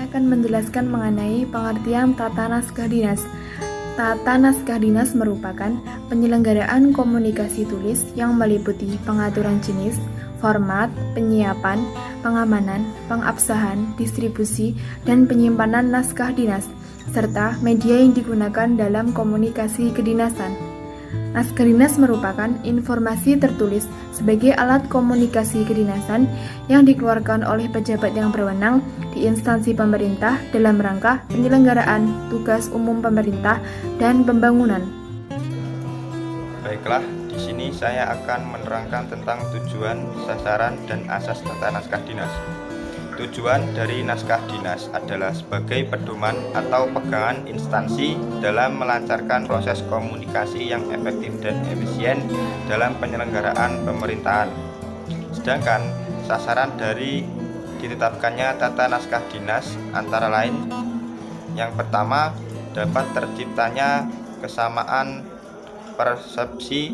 saya akan menjelaskan mengenai pengertian tata naskah dinas. Tata naskah dinas merupakan penyelenggaraan komunikasi tulis yang meliputi pengaturan jenis, format, penyiapan, pengamanan, pengabsahan, distribusi, dan penyimpanan naskah dinas, serta media yang digunakan dalam komunikasi kedinasan. Naskah dinas merupakan informasi tertulis sebagai alat komunikasi kedinasan yang dikeluarkan oleh pejabat yang berwenang di instansi pemerintah dalam rangka penyelenggaraan tugas umum pemerintah dan pembangunan. Baiklah, di sini saya akan menerangkan tentang tujuan, sasaran, dan asas tata naskah dinas. Tujuan dari naskah dinas adalah sebagai pedoman atau pegangan instansi dalam melancarkan proses komunikasi yang efektif dan efisien dalam penyelenggaraan pemerintahan. Sedangkan sasaran dari ditetapkannya tata naskah dinas antara lain: yang pertama, dapat terciptanya kesamaan persepsi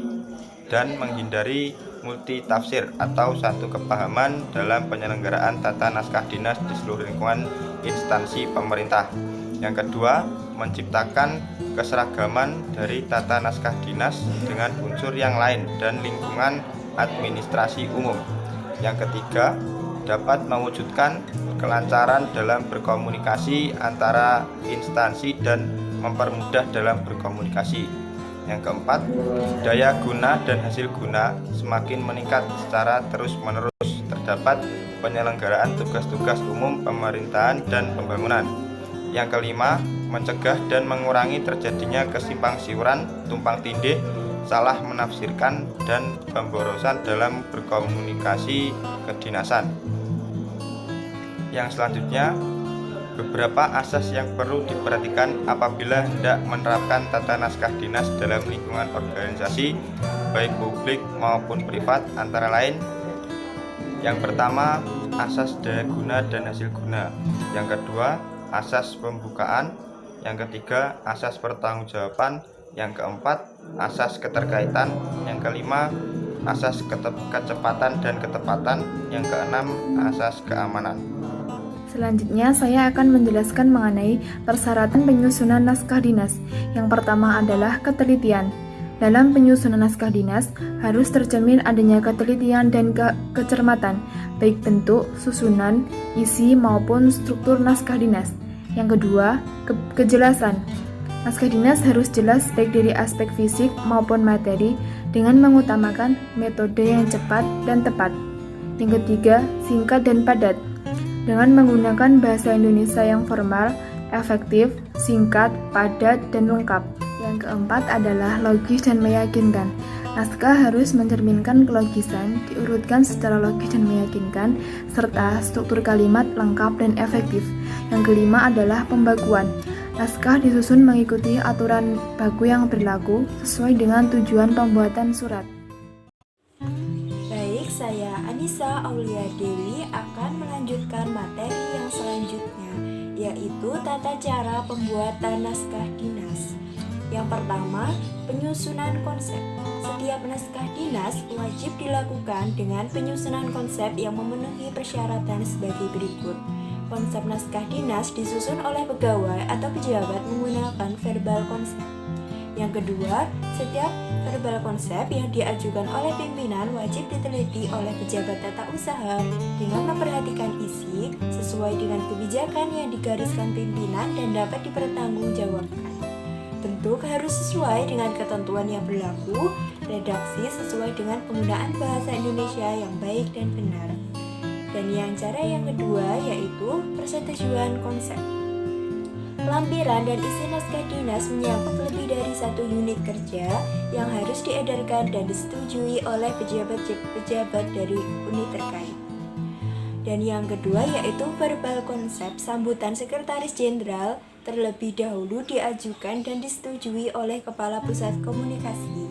dan menghindari multitafsir atau satu kepahaman dalam penyelenggaraan tata naskah dinas di seluruh lingkungan instansi pemerintah. Yang kedua, menciptakan keseragaman dari tata naskah dinas dengan unsur yang lain dan lingkungan administrasi umum. Yang ketiga, dapat mewujudkan kelancaran dalam berkomunikasi antara instansi dan mempermudah dalam berkomunikasi. Yang keempat, daya guna dan hasil guna semakin meningkat secara terus-menerus terdapat penyelenggaraan tugas-tugas umum pemerintahan dan pembangunan. Yang kelima, mencegah dan mengurangi terjadinya kesimpang siuran, tumpang tindih, salah menafsirkan, dan pemborosan dalam berkomunikasi kedinasan. Yang selanjutnya, beberapa asas yang perlu diperhatikan apabila hendak menerapkan tata naskah dinas dalam lingkungan organisasi, baik publik maupun privat, antara lain: yang pertama, asas daya guna dan hasil guna. Yang kedua, asas pembukaan. Yang ketiga, asas pertanggungjawaban. Yang keempat, asas keterkaitan. Yang kelima, asas kecepatan dan ketepatan. Yang keenam, asas keamanan. Selanjutnya, saya akan menjelaskan mengenai persyaratan penyusunan naskah dinas. Yang pertama adalah ketelitian. Dalam penyusunan naskah dinas, harus tercermin adanya ketelitian dan kecermatan, baik bentuk, susunan, isi, maupun struktur naskah dinas. Yang kedua, kejelasan. Naskah dinas harus jelas baik dari aspek fisik maupun materi, dengan mengutamakan metode yang cepat dan tepat. Yang ketiga, singkat dan padat, dengan menggunakan bahasa Indonesia yang formal, efektif, singkat, padat, dan lengkap. Yang keempat adalah logis dan meyakinkan. Naskah harus mencerminkan kelogisan, diurutkan secara logis dan meyakinkan, serta struktur kalimat lengkap dan efektif. Yang kelima adalah pembakuan. Naskah disusun mengikuti aturan baku yang berlaku sesuai dengan tujuan pembuatan surat. Saya Anissa Aulia Dewi akan melanjutkan materi yang selanjutnya, yaitu tata cara pembuatan naskah dinas. Yang pertama, penyusunan konsep. Setiap naskah dinas wajib dilakukan dengan penyusunan konsep yang memenuhi persyaratan sebagai berikut. Konsep naskah dinas disusun oleh pegawai atau pejabat menggunakan verbal konsep. Yang kedua, setiap verbal konsep yang diajukan oleh pimpinan wajib diteliti oleh pejabat tata usaha dengan memperhatikan isi sesuai dengan kebijakan yang digariskan pimpinan dan dapat dipertanggungjawabkan. Bentuk harus sesuai dengan ketentuan yang berlaku, redaksi sesuai dengan penggunaan bahasa Indonesia yang baik dan benar. Dan cara yang kedua yaitu persetujuan konsep. Lampiran dan isi naskah dinas menyangkut lebih dari satu unit kerja yang harus diedarkan dan disetujui oleh pejabat-pejabat dari unit terkait. Dan yang kedua yaitu verbal konsep sambutan sekretaris jenderal terlebih dahulu diajukan dan disetujui oleh kepala pusat komunikasi.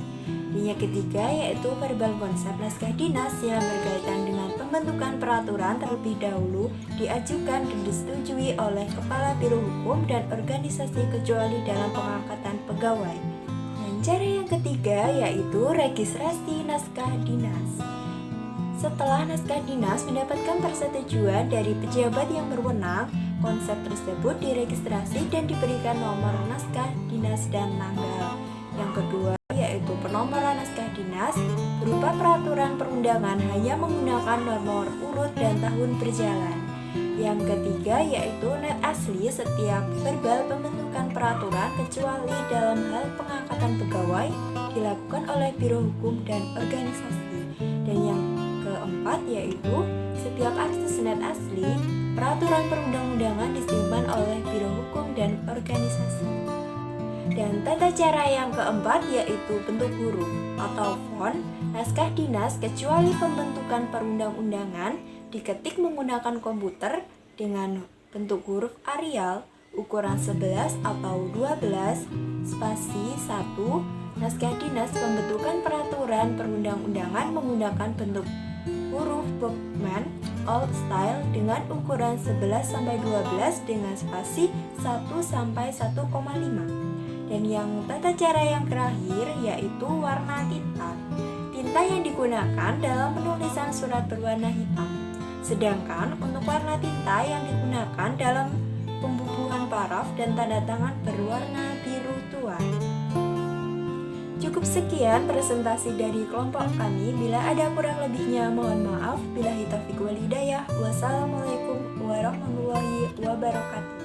Dan yang ketiga yaitu verbal konsep naskah dinas yang berkaitan dengan pembentukan peraturan terlebih dahulu diajukan dan disetujui oleh Kepala Biro Hukum dan organisasi kecuali dalam pengangkatan pegawai. Dan cara yang ketiga yaitu registrasi naskah dinas. Setelah naskah dinas mendapatkan persetujuan dari pejabat yang berwenang, konsep tersebut diregistrasi dan diberikan nomor naskah dinas dan tanggal. Yang kedua yaitu penomoran naskah dinas berupa peraturan perundangan hanya menggunakan nomor urut dan tahun berjalan. Yang ketiga yaitu net asli setiap verbal pembentukan peraturan kecuali dalam hal pengangkatan pegawai dilakukan oleh Biro Hukum dan Organisasi. Dan yang keempat yaitu setiap akses net asli peraturan perundang-undangan disimpan oleh Biro Hukum dan Organisasi. Dan tata cara yang keempat yaitu bentuk huruf atau font naskah dinas kecuali pembentukan perundang-undangan diketik menggunakan komputer dengan bentuk huruf Arial ukuran 11 atau 12 spasi 1. Naskah dinas pembentukan peraturan perundang-undangan menggunakan bentuk huruf Bachmann Old Style dengan ukuran 11 sampai 12 dengan spasi 1 sampai 1,5. Dan yang tata cara yang terakhir yaitu warna tinta. Tinta yang digunakan dalam penulisan surat berwarna hitam. Sedangkan untuk warna tinta yang digunakan dalam pembubuhan paraf dan tanda tangan berwarna biru tua. Cukup sekian presentasi dari kelompok kami. Bila ada kurang lebihnya mohon maaf. Billahi taufiq wal hidayah. Wassalamualaikum warahmatullahi wabarakatuh.